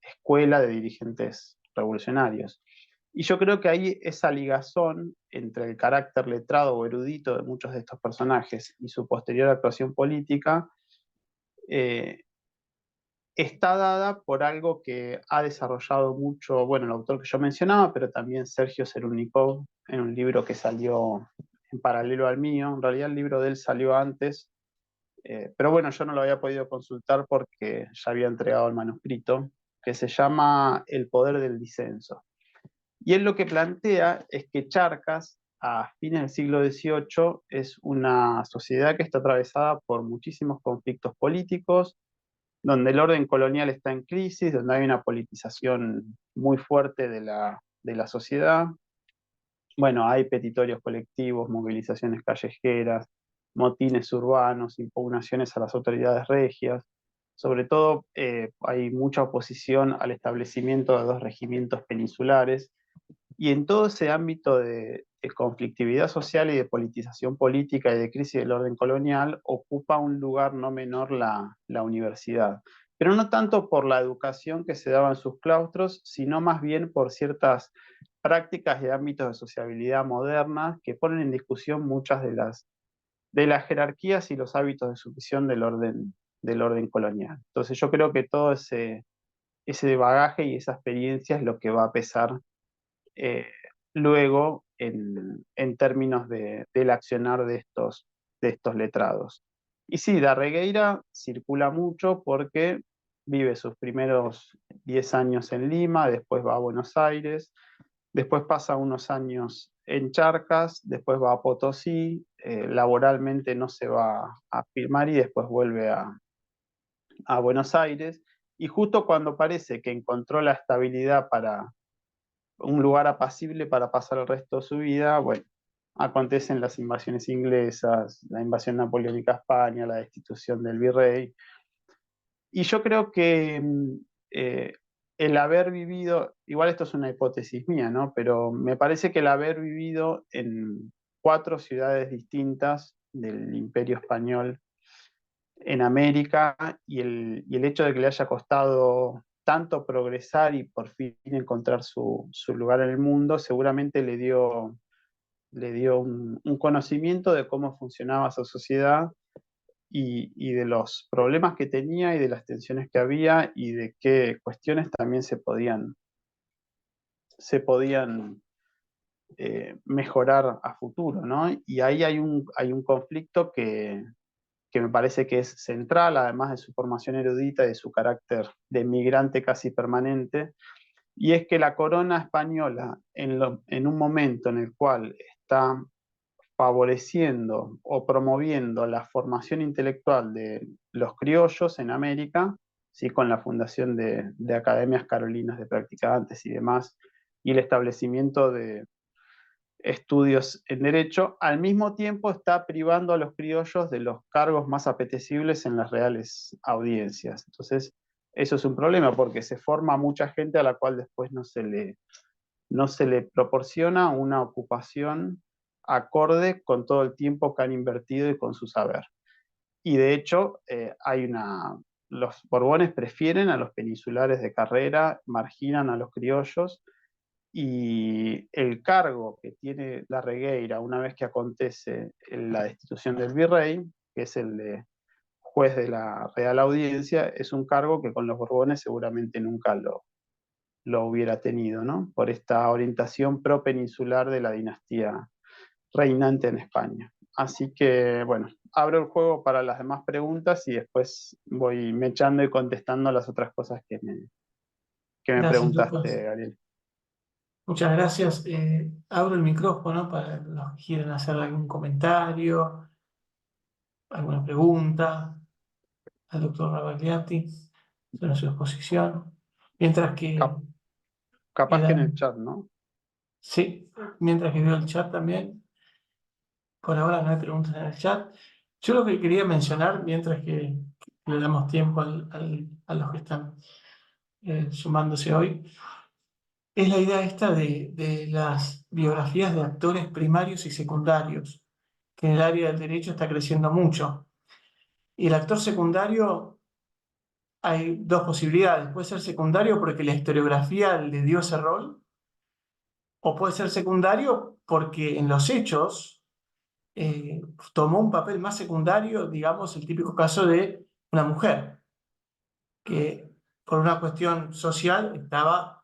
escuela de dirigentes revolucionarios. Y yo creo que ahí esa ligazón entre el carácter letrado o erudito de muchos de estos personajes y su posterior actuación política eh, está dada por algo que ha desarrollado mucho, bueno, el autor que yo mencionaba, pero también Sergio Zerunikov en un libro que salió en paralelo al mío. En realidad el libro de él salió antes, pero bueno, yo no lo había podido consultar porque ya había entregado el manuscrito, que se llama El poder del disenso. Y él lo que plantea es que Charcas, a fines del siglo XVIII, es una sociedad que está atravesada por muchísimos conflictos políticos, donde el orden colonial está en crisis, donde hay una politización muy fuerte de la sociedad. Bueno, hay petitorios colectivos, movilizaciones callejeras, motines urbanos, impugnaciones a las autoridades regias. Sobre todo hay mucha oposición al establecimiento de dos regimientos peninsulares y en todo ese ámbito de conflictividad social y de politización política y de crisis del orden colonial, ocupa un lugar no menor la universidad. Pero no tanto por la educación que se daba en sus claustros, sino más bien por ciertas prácticas y ámbitos de sociabilidad modernas que ponen en discusión muchas de las jerarquías y los hábitos de sumisión del orden colonial. Entonces yo creo que todo ese bagaje y esa experiencia es lo que va a pesar eh, luego en términos del accionar de estos letrados. Y sí, Darregueira circula mucho porque vive sus primeros 10 años en Lima, después va a Buenos Aires, después pasa unos años en Charcas, después va a Potosí, laboralmente no se va a firmar y después vuelve a Buenos Aires. Y justo cuando parece que encontró la estabilidad para un lugar apacible para pasar el resto de su vida, bueno, acontecen las invasiones inglesas, la invasión napoleónica a España, la destitución del virrey. Y yo creo que eh, el haber vivido, igual esto es una hipótesis mía, ¿no? Pero me parece que el haber vivido en 4 ciudades distintas del Imperio Español en América, y el hecho de que le haya costado tanto progresar y por fin encontrar su lugar en el mundo, seguramente le dio un conocimiento de cómo funcionaba esa sociedad y de los problemas que tenía y de las tensiones que había y de qué cuestiones también se podían mejorar a futuro, ¿no? Y ahí hay un conflicto que me parece que es central, además de su formación erudita y de su carácter de migrante casi permanente, y es que la corona española, en un momento en el cual está favoreciendo o promoviendo la formación intelectual de los criollos en América, ¿sí? Con la fundación de academias carolinas de practicantes y demás, y el establecimiento de estudios en derecho, al mismo tiempo está privando a los criollos de los cargos más apetecibles en las reales audiencias. Entonces, eso es un problema porque se forma mucha gente a la cual después no se le proporciona una ocupación acorde con todo el tiempo que han invertido y con su saber. Y de hecho, los Borbones prefieren a los peninsulares de carrera, marginan a los criollos, y el cargo que tiene la regueira una vez que acontece la destitución del virrey, que es el de juez de la Real Audiencia, es un cargo que con los Borbones seguramente nunca lo hubiera tenido, ¿no? Por esta orientación pro-peninsular de la dinastía reinante en España. Así que, bueno, abro el juego para las demás preguntas y después voy mechando y contestando las otras cosas que me Gracias, Lucas. preguntaste, Gabriel. Muchas gracias. Abro el micrófono para los que quieran hacer algún comentario, alguna pregunta al doctor Ravagliati sobre su exposición. Mientras que Cap- Capaz que en el quedan, chat, ¿no? sí, mientras que veo el chat también, por ahora no hay preguntas en el chat. Yo lo que quería mencionar, mientras que le damos tiempo a los que están sumándose hoy, es la idea esta de las biografías de actores primarios y secundarios, que en el área del derecho está creciendo mucho. Y el actor secundario, hay dos posibilidades. Puede ser secundario porque la historiografía le dio ese rol, o puede ser secundario porque en los hechos tomó un papel más secundario, digamos, el típico caso de una mujer, que por una cuestión social estaba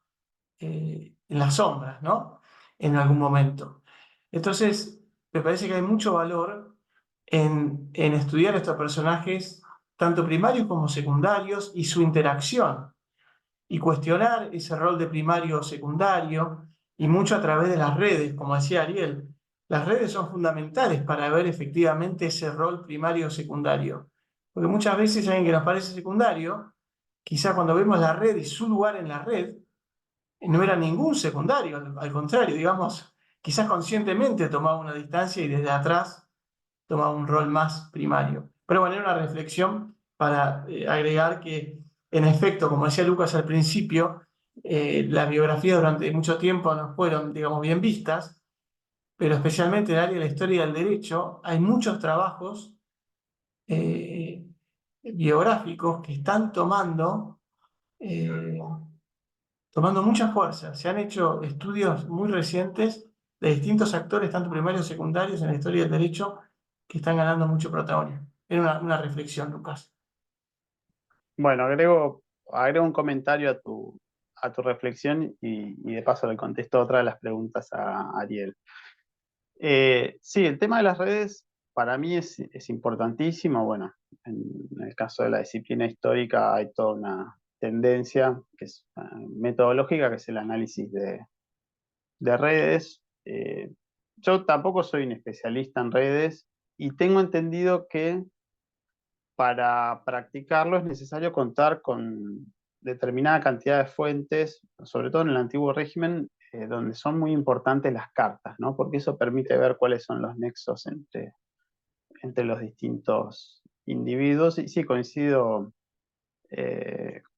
en las sombras, ¿no? En algún momento. Entonces, me parece que hay mucho valor en estudiar estos personajes, tanto primarios como secundarios, y su interacción, y cuestionar ese rol de primario o secundario, y mucho a través de las redes, como decía Ariel. Las redes son fundamentales para ver efectivamente ese rol primario o secundario. Porque muchas veces alguien que nos parece secundario, quizá cuando vemos la red y su lugar en la red, no era ningún secundario, al contrario, digamos, quizás conscientemente tomaba una distancia y desde atrás tomaba un rol más primario. Pero bueno, era una reflexión para agregar que, en efecto, como decía Lucas al principio, las biografías durante mucho tiempo no fueron, digamos, bien vistas, pero especialmente en el área de la historia y del derecho, hay muchos trabajos eh, biográficos que están eh, tomando mucha fuerza. Se han hecho estudios muy recientes de distintos actores, tanto primarios y secundarios, en la historia del derecho, que están ganando mucho protagonismo. Era una reflexión, Lucas. Bueno, agrego un comentario a tu reflexión y de paso le contesto otra de las preguntas a Ariel. Sí, el tema de las redes para mí es importantísimo. Bueno, en el caso de la disciplina histórica hay toda una tendencia que es metodológica, que es el análisis de redes. Yo tampoco soy un especialista en redes y tengo entendido que para practicarlo es necesario contar con determinada cantidad de fuentes, sobre todo en el antiguo régimen, donde son muy importantes las cartas, ¿no? Porque eso permite ver cuáles son los nexos entre los distintos individuos. Y sí, coincido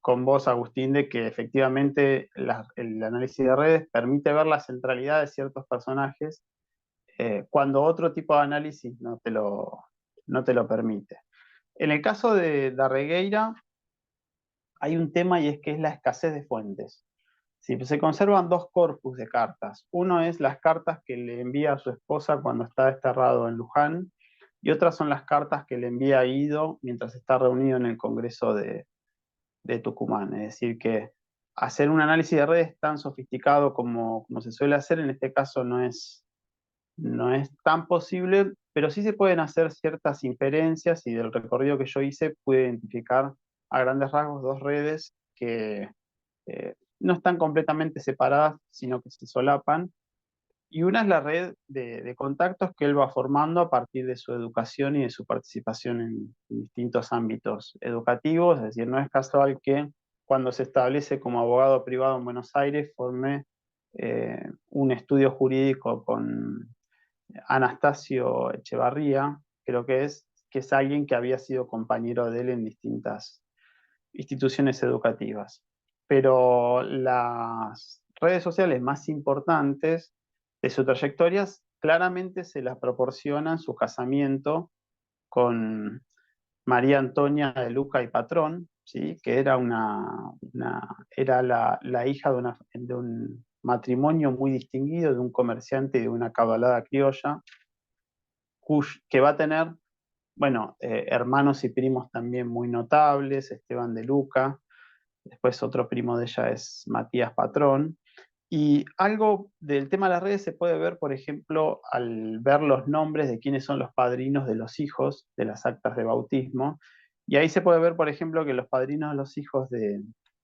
con vos, Agustín, de que efectivamente el análisis de redes permite ver la centralidad de ciertos personajes cuando otro tipo de análisis no te lo permite. En el caso de Darregueira hay un tema y es que es la escasez de fuentes. Sí, se conservan dos corpus de cartas. Uno es las cartas que le envía a su esposa cuando está desterrado en Luján, y otras son las cartas que le envía a Guido mientras está reunido en el Congreso de Tucumán. Es decir, que hacer un análisis de redes tan sofisticado como se suele hacer, en este caso no es tan posible, pero sí se pueden hacer ciertas inferencias, y del recorrido que yo hice pude identificar a grandes rasgos dos redes que no están completamente separadas, sino que se solapan. Y una es la red de contactos que él va formando a partir de su educación y de su participación en distintos ámbitos educativos. Es decir, no es casual que cuando se establece como abogado privado en Buenos Aires forme un estudio jurídico con Anastasio Echevarría, creo que es alguien que había sido compañero de él en distintas instituciones educativas. Pero las redes sociales más importantes de su trayectoria claramente se las proporcionan su casamiento con María Antonia de Luca y Patrón, ¿sí? Que era, era la hija de un matrimonio muy distinguido, de un comerciante y de una cabalada criolla, que va a tener, bueno, hermanos y primos también muy notables: Esteban de Luca. Después otro primo de ella es Matías Patrón. Y algo del tema de las redes se puede ver, por ejemplo, al ver los nombres de quiénes son los padrinos de los hijos de las actas de bautismo. Y ahí se puede ver, por ejemplo, que los padrinos de los hijos de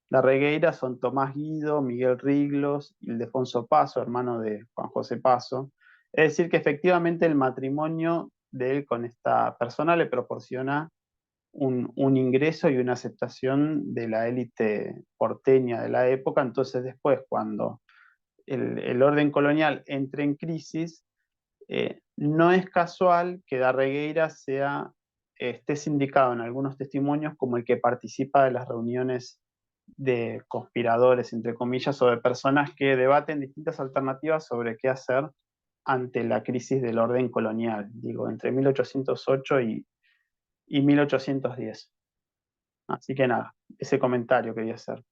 la Regueira son Tomás Guido, Miguel Riglos, Ildefonso Paso, hermano de Juan José Paso. Es decir, que efectivamente el matrimonio de él con esta persona le proporciona un ingreso y una aceptación de la élite porteña de la época. Entonces después, cuando el orden colonial entre en crisis, no es casual que Darregueira esté sindicado en algunos testimonios como el que participa de las reuniones de conspiradores, entre comillas, o de personas que debaten distintas alternativas sobre qué hacer ante la crisis del orden colonial, digo, entre 1808 y 1810. Así que nada, ese comentario quería hacer.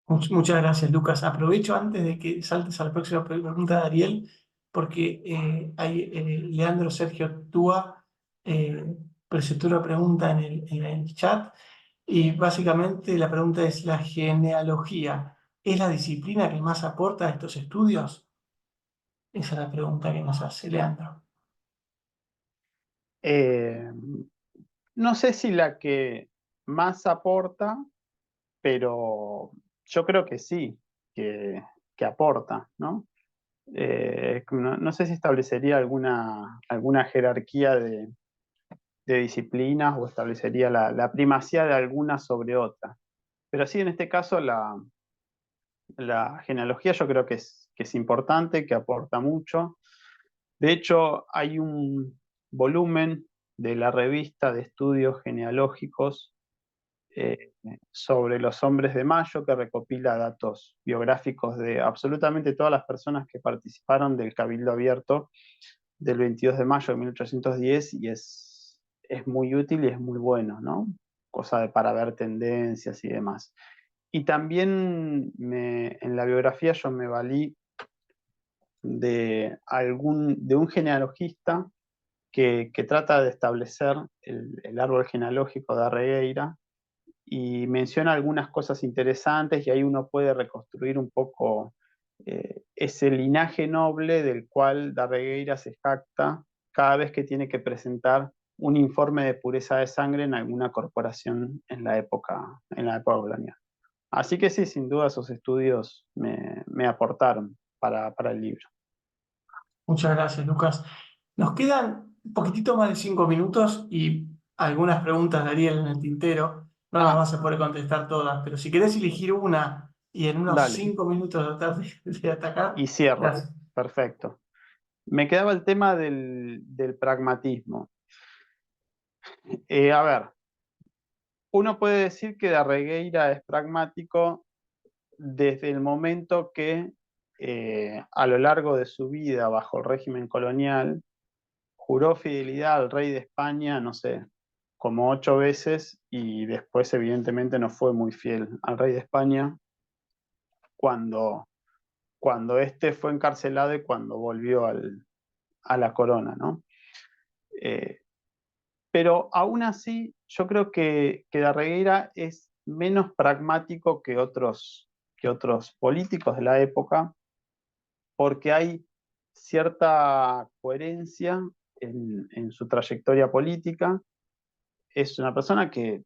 Muchas gracias, Lucas. Aprovecho antes de que saltes a la próxima pregunta de Ariel, porque Leandro Sergio Túa presentó una pregunta en el chat, y básicamente la pregunta es: ¿la genealogía es la disciplina que más aporta a estos estudios? Esa es la pregunta que nos hace Leandro. Eh, no sé si la que más aporta, pero yo creo que sí, que aporta, ¿no? No sé si establecería alguna jerarquía de disciplinas, o establecería la primacía de alguna sobre otra. Pero sí, en este caso, la genealogía yo creo que es importante, que aporta mucho. De hecho, hay un volumen de la revista de estudios genealógicos sobre los hombres de Mayo, que recopila datos biográficos de absolutamente todas las personas que participaron del Cabildo Abierto del 22 de mayo de 1810, y es muy útil y es muy bueno, ¿no? Para ver tendencias y demás. Y también en la biografía yo me valí de un genealogista que trata de establecer el árbol genealógico de Arregueira, y menciona algunas cosas interesantes, y ahí uno puede reconstruir un poco ese linaje noble del cual Darregueira se jacta cada vez que tiene que presentar un informe de pureza de sangre en alguna corporación en la época colonial. Así que sí, sin duda esos estudios me aportaron para el libro. Muchas gracias, Lucas. Nos quedan un poquitito más de 5 minutos y algunas preguntas de Ariel en el tintero. No las vas a poder contestar todas, pero si querés elegir una y en unos Dale, 5 minutos tratar de atacar, y cierro. gracias. Perfecto. Me quedaba el tema del pragmatismo. A ver, uno puede decir que Darregueira es pragmático desde el momento que a lo largo de su vida bajo el régimen colonial juró fidelidad al rey de España, no sé, como 8 veces y después evidentemente no fue muy fiel al rey de España cuando, cuando éste fue encarcelado y cuando volvió a la corona, ¿no? Eh, pero aún así, yo creo que Darregueira es menos pragmático que otros políticos de la época, porque hay cierta coherencia en su trayectoria política. Es una persona que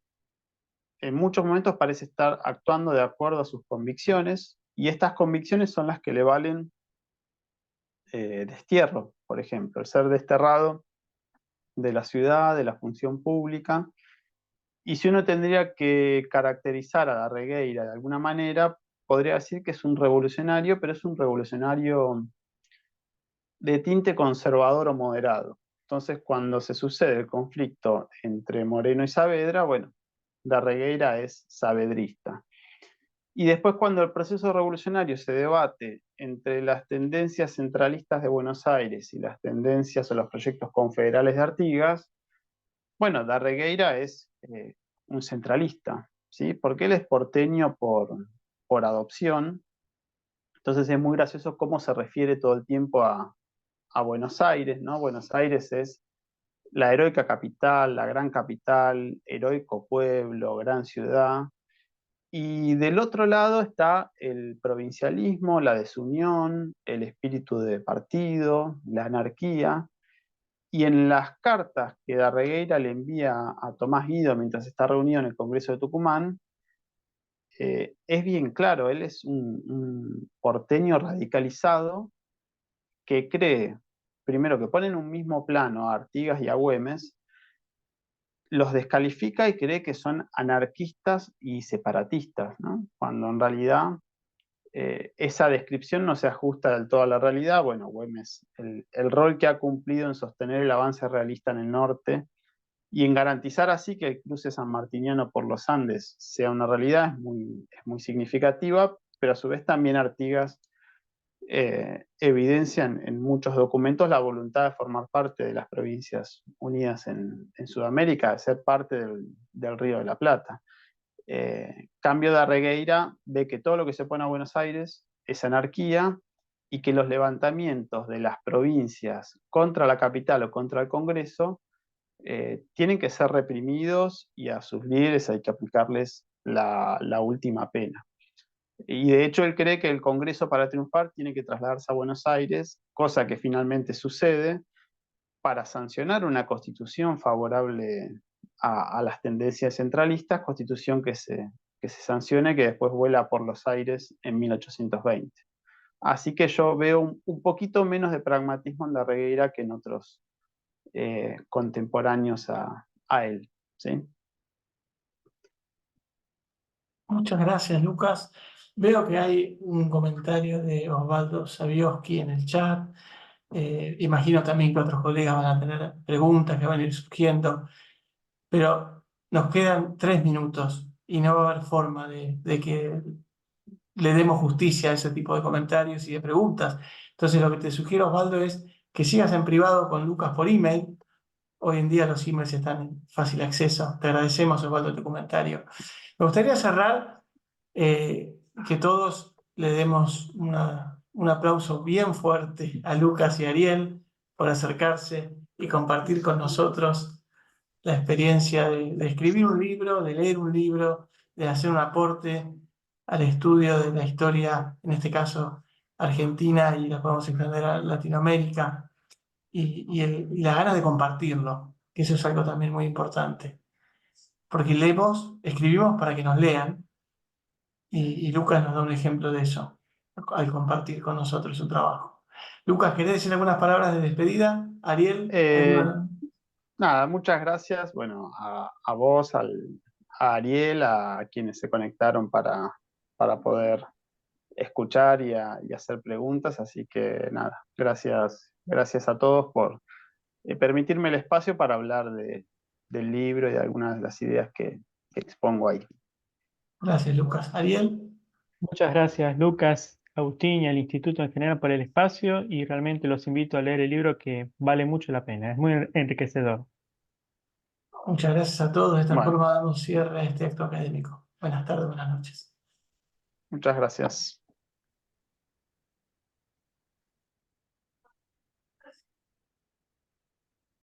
en muchos momentos parece estar actuando de acuerdo a sus convicciones, y estas convicciones son las que le valen destierro, por ejemplo, el ser desterrado de la ciudad, de la función pública. Y si uno tendría que caracterizar a Darregueira de alguna manera, podría decir que es un revolucionario, pero es un revolucionario de tinte conservador o moderado. Entonces, cuando se sucede el conflicto entre Moreno y Saavedra, bueno, Darregueira es saavedrista. Y después, cuando el proceso revolucionario se debate entre las tendencias centralistas de Buenos Aires y las tendencias o los proyectos confederales de Artigas, bueno, Darregueira es un centralista, ¿sí? Porque él es porteño por adopción. Entonces es muy gracioso cómo se refiere todo el tiempo a Buenos Aires, ¿no? Buenos Aires es la heroica capital, la gran capital, heroico pueblo, gran ciudad. Y del otro lado está el provincialismo, la desunión, el espíritu de partido, la anarquía. Y en las cartas que Darregueira le envía a Tomás Guido mientras está reunido en el Congreso de Tucumán, es bien claro, él es un porteño radicalizado que cree, primero, que pone en un mismo plano a Artigas y a Güemes, los descalifica y cree que son anarquistas y separatistas, ¿no? Cuando en realidad esa descripción no se ajusta del todo a la realidad. Bueno, Güemes, el rol que ha cumplido en sostener el avance realista en el norte y en garantizar así que el cruce sanmartiniano por los Andes sea una realidad es muy significativa, pero a su vez también Artigas evidencia en muchos documentos la voluntad de formar parte de las provincias unidas en Sudamérica, de ser parte del Río de la Plata. Cambio de Arregueira ve que todo lo que se pone a Buenos Aires es anarquía y que los levantamientos de las provincias contra la capital o contra el Congreso tienen que ser reprimidos y a sus líderes hay que aplicarles la última pena. Y de hecho él cree que el Congreso para triunfar tiene que trasladarse a Buenos Aires, cosa que finalmente sucede, para sancionar una constitución favorable a las tendencias centralistas, constitución que se sancione, que después vuela por los aires en 1820. Así que yo veo un poquito menos de pragmatismo en Darregueira que en otros contemporáneos a él, ¿sí? Muchas gracias, Lucas. Veo que hay un comentario de Osvaldo Savioski en el chat. Imagino también que otros colegas van a tener preguntas que van a ir surgiendo, pero nos quedan 3 minutos y no va a haber forma de que le demos justicia a ese tipo de comentarios y de preguntas. Entonces, lo que te sugiero, Osvaldo, es que sigas en privado con Lucas por email. Hoy en día los emails están en fácil acceso. Te agradecemos, Osvaldo, tu comentario. Me gustaría cerrar, que todos le demos un aplauso bien fuerte a Lucas y a Ariel por acercarse y compartir con nosotros la experiencia de escribir un libro, de leer un libro, de hacer un aporte al estudio de la historia, en este caso argentina, y la podemos extender a Latinoamérica, y la ganas de compartirlo, que eso es algo también muy importante. Porque leemos, escribimos para que nos lean, y Lucas nos da un ejemplo de eso, al compartir con nosotros su trabajo. Lucas, ¿querés decir algunas palabras de despedida? Ariel, Eh, ¿alguna? Nada, muchas gracias, bueno, a vos, a Ariel, a quienes se conectaron para poder escuchar y hacer preguntas, así que nada, gracias a todos por permitirme el espacio para hablar del libro y de algunas de las ideas que expongo ahí. Gracias, Lucas. Ariel. Muchas gracias, Lucas, Agustín y al Instituto en general por el espacio y realmente los invito a leer el libro que vale mucho la pena, es muy enriquecedor. Muchas gracias a todos. De esta Bueno, forma damos cierre a este acto académico. Buenas tardes, buenas noches. muchas gracias.